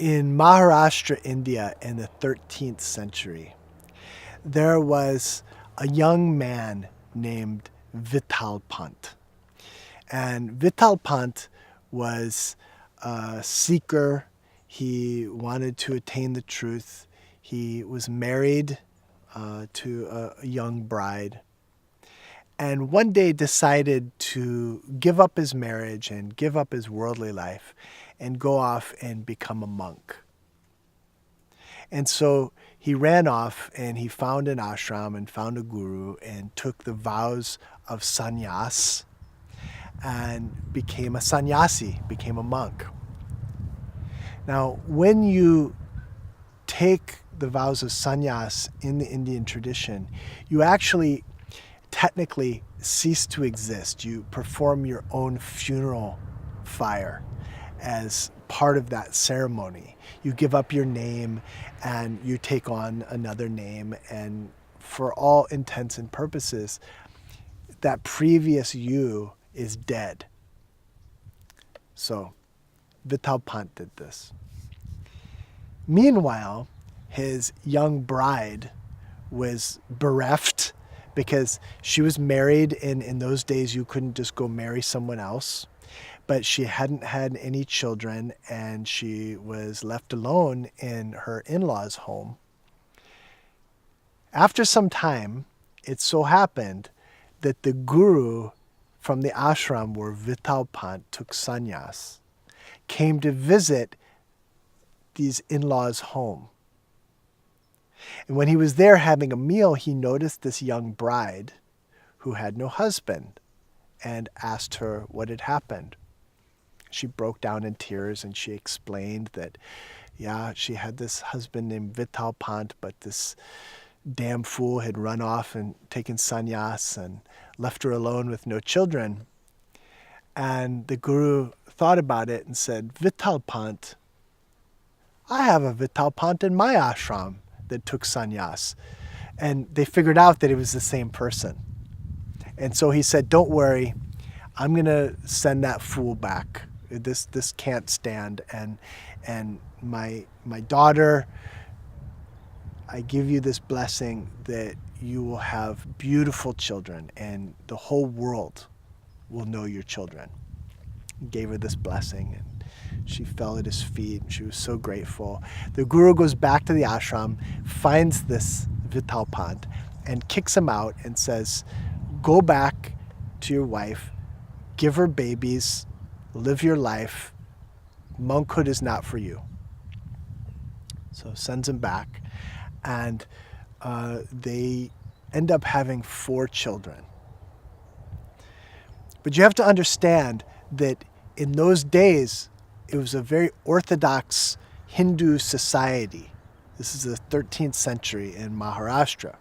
In Maharashtra, India, in the 13th century, there was a young man named Vittal Pant. And Vittal Pant was a seeker. He wanted to attain the truth. He was married to a young bride. And one day decided to give up his marriage and give up his worldly life and go off and become a monk. And so he ran off and he found an ashram and found a guru and took the vows of sannyas and became a sannyasi, became a monk. Now, when you take the vows of sannyas in the Indian tradition, you actually technically cease to exist. You perform your own funeral fire as part of that ceremony. You give up your name and you take on another name, and for all intents and purposes, that previous you is dead. So Vittal Pant did this. Meanwhile, his young bride was bereft because she was married, and in those days you couldn't just go marry someone else. But she hadn't had any children, and she was left alone in her in-laws' home. After some time, it so happened that the guru from the ashram where Vittal Pant took sannyas came to visit these in-laws' home. And when he was there having a meal, he noticed this young bride who had no husband and asked her what had happened. She broke down in tears and she explained that, yeah, she had this husband named Vittal Pant, but this damn fool had run off and taken sannyas and left her alone with no children. And the guru thought about it and said, Vittal Pant, I have a Vittal Pant in my ashram that took sannyas. And they figured out that it was the same person. And so he said, don't worry, I'm going to send that fool back. This can't stand. And my daughter, I give you this blessing that you will have beautiful children and the whole world will know your children. He gave her this blessing and she fell at his feet and she was so grateful. The guru goes back to the ashram, finds this Vittal Pant and kicks him out and says, go back to your wife, give her babies, live your life. Monkhood is not for you. So sends him back, and they end up having 4 children. But you have to understand that in those days, it was a very orthodox Hindu society. This is the 13th century in Maharashtra.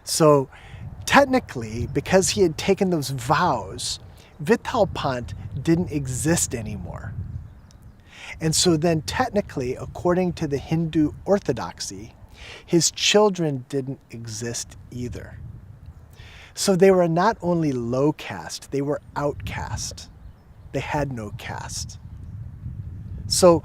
So technically, because he had taken those vows, Vittal Pant didn't exist anymore. And so then technically, according to the Hindu orthodoxy, his children didn't exist either. So they were not only low caste, they were outcast. They had no caste. So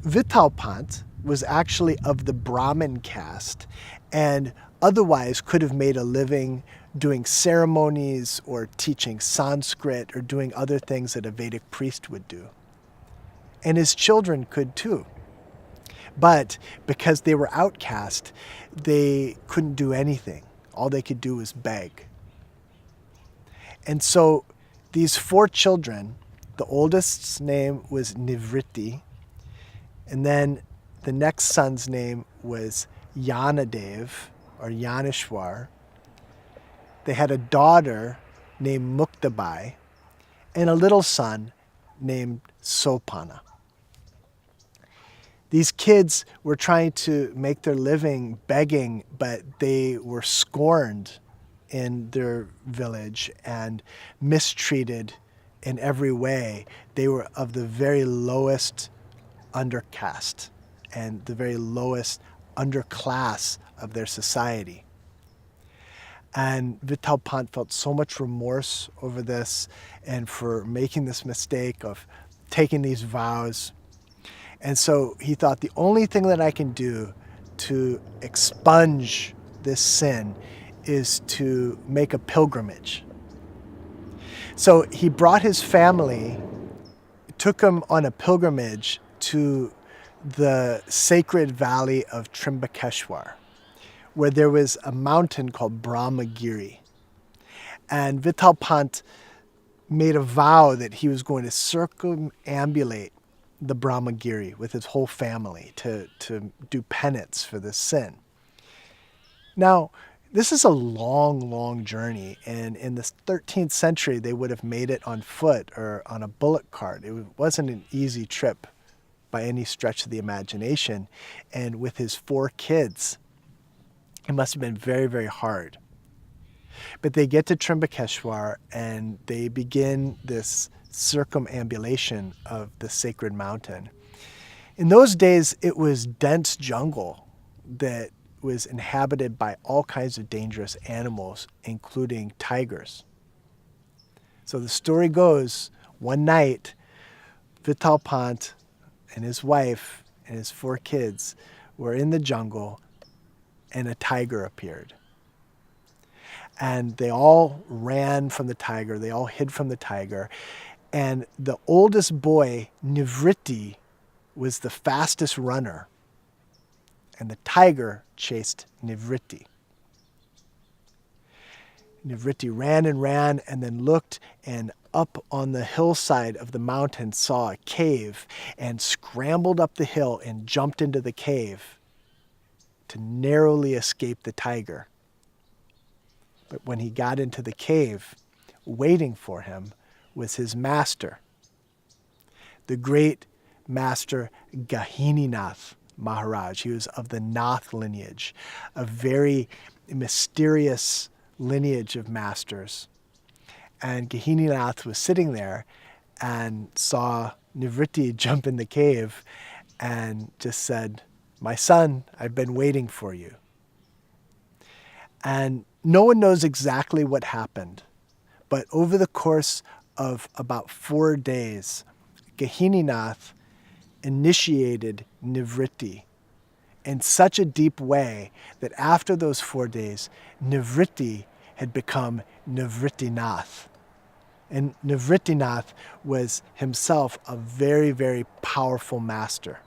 Vittal Pant was actually of the Brahmin caste and otherwise could have made a living doing ceremonies or teaching Sanskrit or doing other things that a Vedic priest would do. And his children could too. But because they were outcast, they couldn't do anything. All they could do was beg. And so these 4 children, the oldest's name was Nirvrutti, and then the next son's name was Yanadev or Yaneshwar. They had a daughter named Muktabai and a little son named Sopana. These kids were trying to make their living begging, but they were scorned in their village and mistreated in every way. They were of the very lowest undercaste and the very lowest underclass of their society. And Vittal Pant felt so much remorse over this and for making this mistake of taking these vows. And so he thought, the only thing that I can do to expunge this sin is to make a pilgrimage. So he brought his family, took them on a pilgrimage to the sacred valley of Trimbakeshwar, where there was a mountain called Brahmagiri. And Vital Pant made a vow that he was going to circumambulate the Brahmagiri with his whole family to do penance for this sin. Now, this is a long, long journey, and in the 13th century, they would have made it on foot or on a bullock cart. It wasn't an easy trip by any stretch of the imagination, and with his 4 kids, it must have been very, very hard. But they get to Trimbakeshwar, and they begin this circumambulation of the sacred mountain. In those days, it was dense jungle that was inhabited by all kinds of dangerous animals, including tigers. So the story goes, one night, Vital Pant and his wife and his 4 kids were in the jungle, and a tiger appeared. And they all ran from the tiger. They all hid from the tiger. And the oldest boy, Nirvrutti, was the fastest runner. And the tiger chased Nirvrutti. Nirvrutti ran and ran, and then looked, and up on the hillside of the mountain saw a cave, and scrambled up the hill and jumped into the cave to narrowly escape the tiger. But when he got into the cave, waiting for him was his master, the great master Gahininath Maharaj. He was of the Nath lineage, a very mysterious lineage of masters. And Gahininath was sitting there and saw Nirvrutti jump in the cave and just said, "My son, I've been waiting for you." And no one knows exactly what happened, but over the course of about 4 days, Gahininath initiated Nirvrutti in such a deep way that after those 4 days, Nirvrutti had become Nirvruttinath. And Nirvruttinath was himself a very, very powerful master.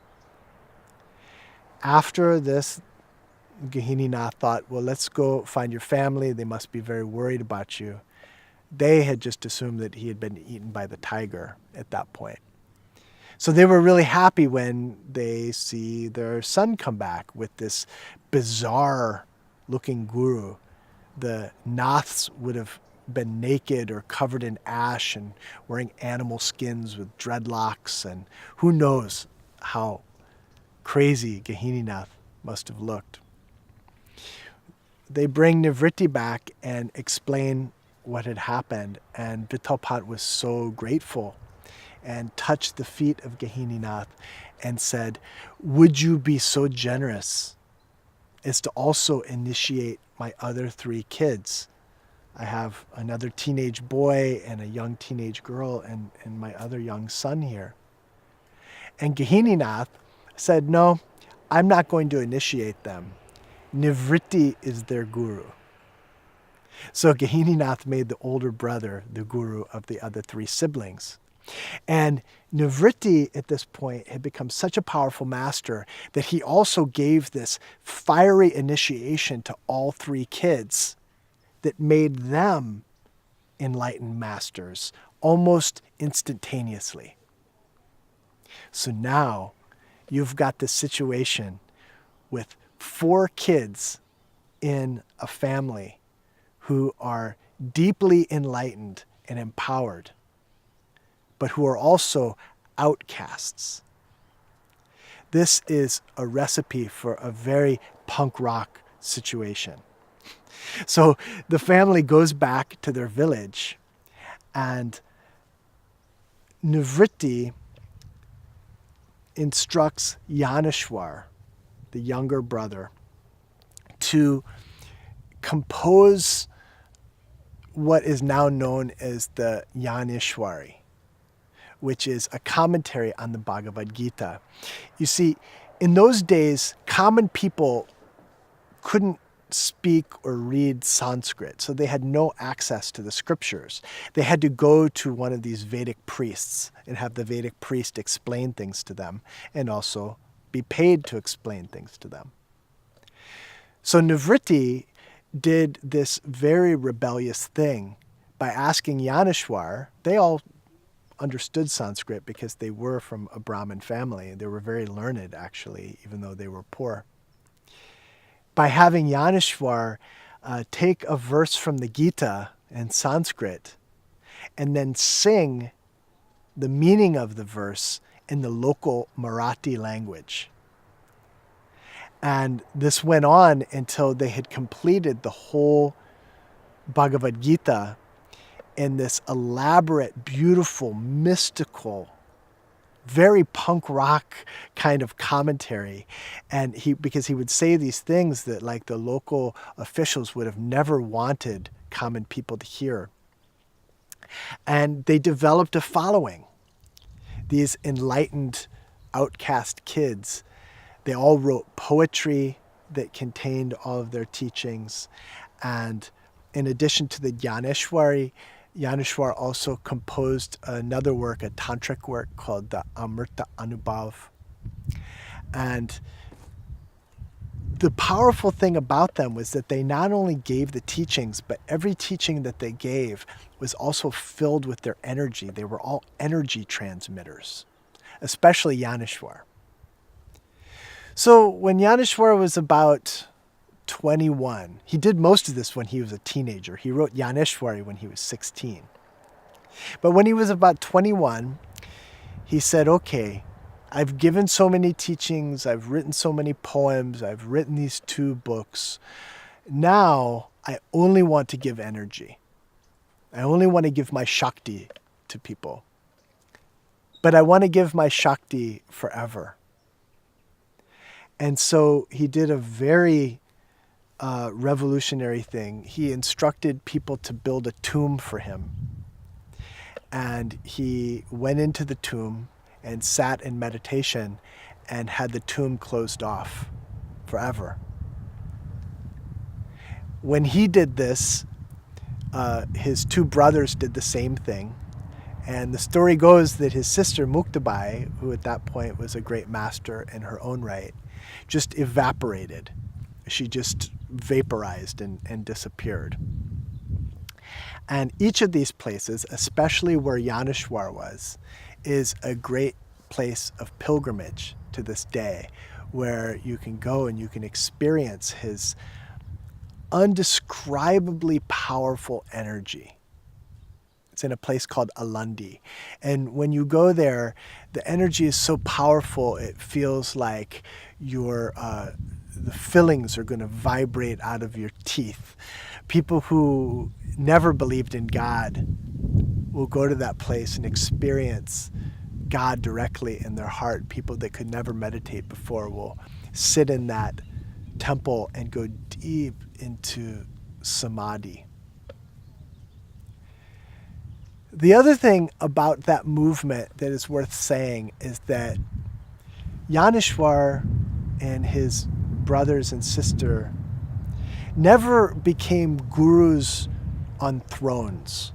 After this, Gahininath thought, well, let's go find your family. They must be very worried about you. They had just assumed that he had been eaten by the tiger at that point. So they were really happy when they see their son come back with this bizarre looking guru. The Naths would have been naked or covered in ash and wearing animal skins with dreadlocks, and who knows how crazy Gahininath must have looked. They bring Nirvrutti back and explain what had happened, and Vital Pant was so grateful and touched the feet of Gahininath and said, "Would you be so generous as to also initiate my other 3 kids? I have another teenage boy and a young teenage girl and my other young son here." And Gahininath said, "No, I'm not going to initiate them. Nirvrutti is their guru." So Gahininath made the older brother the guru of the other 3 siblings. And Nirvrutti at this point had become such a powerful master that he also gave this fiery initiation to all 3 kids that made them enlightened masters almost instantaneously. So now you've got this situation with 4 kids in a family who are deeply enlightened and empowered, but who are also outcasts. This is a recipe for a very punk rock situation. So the family goes back to their village, and Nirvrutti instructs Yaneshwar, the younger brother, to compose what is now known as the Yaneshwari, which is a commentary on the Bhagavad Gita. You see, in those days, common people couldn't speak or read Sanskrit, so they had no access to the scriptures. They had to go to one of these Vedic priests and have the Vedic priest explain things to them and also be paid to explain things to them. So Nirvrutti did this very rebellious thing by asking Yaneshwar. They all understood Sanskrit because they were from a Brahmin family. They were very learned, actually, even though they were poor. By having Yaneshwar take a verse from the Gita in Sanskrit and then sing the meaning of the verse in the local Marathi language. And this went on until they had completed the whole Bhagavad Gita in this elaborate, beautiful, mystical, very punk rock kind of commentary. And because he would say these things that like the local officials would have never wanted common people to hear. And they developed a following. These enlightened outcast kids, they all wrote poetry that contained all of their teachings. And in addition to the Yaneshwar also composed another work, a tantric work called the Amrita Anubhav. And the powerful thing about them was that they not only gave the teachings, but every teaching that they gave was also filled with their energy. They were all energy transmitters, especially Yaneshwar. So when Yaneshwar was about 21, he did most of this when he was a teenager. He wrote Yaneshwari when he was 16. But when he was about 21, he said, okay, I've given so many teachings, I've written so many poems, I've written these 2 books. Now I only want to give energy. I only want to give my Shakti to people. But I want to give my Shakti forever. And so he did a very revolutionary thing. He instructed people to build a tomb for him. And he went into the tomb and sat in meditation and had the tomb closed off forever. When he did this, his 2 brothers did the same thing. And the story goes that his sister Muktabai, who at that point was a great master in her own right, just evaporated. She just vaporized and disappeared. And each of these places, especially where Yaneshwar was, is a great place of pilgrimage to this day, where you can go and you can experience his undescribably powerful energy. It's in a place called Alandi. And when you go there, the energy is so powerful, it feels like the fillings are going to vibrate out of your teeth. People who never believed in God will go to that place and experience God directly in their heart. People that could never meditate before will sit in that temple and go deep into samadhi. The other thing about that movement that is worth saying is that Yaneshwar and his brothers and sister never became gurus on thrones.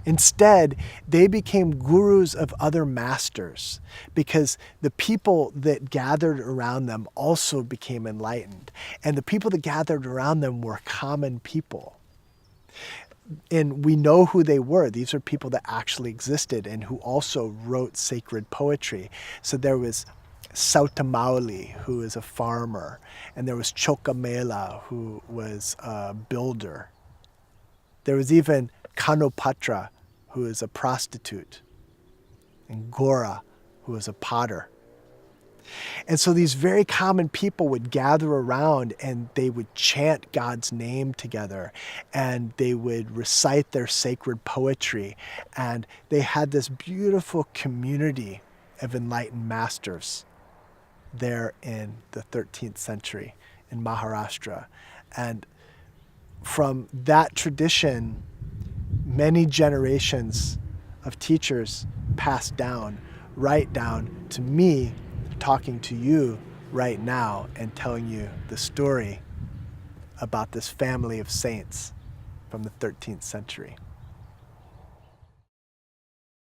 Instead, they became gurus of other masters because the people that gathered around them also became enlightened. And the people that gathered around them were common people. And we know who they were. These are people that actually existed and who also wrote sacred poetry. So there was Sautamauli, who is a farmer, and there was Chokamela, who was a builder. There was even Kanopatra, who is a prostitute, and Gora, who is a potter. And so these very common people would gather around and they would chant God's name together and they would recite their sacred poetry. And they had this beautiful community of enlightened masters there in the 13th century in Maharashtra. And from that tradition, many generations of teachers passed down, right down to me talking to you right now and telling you the story about this family of saints from the 13th century.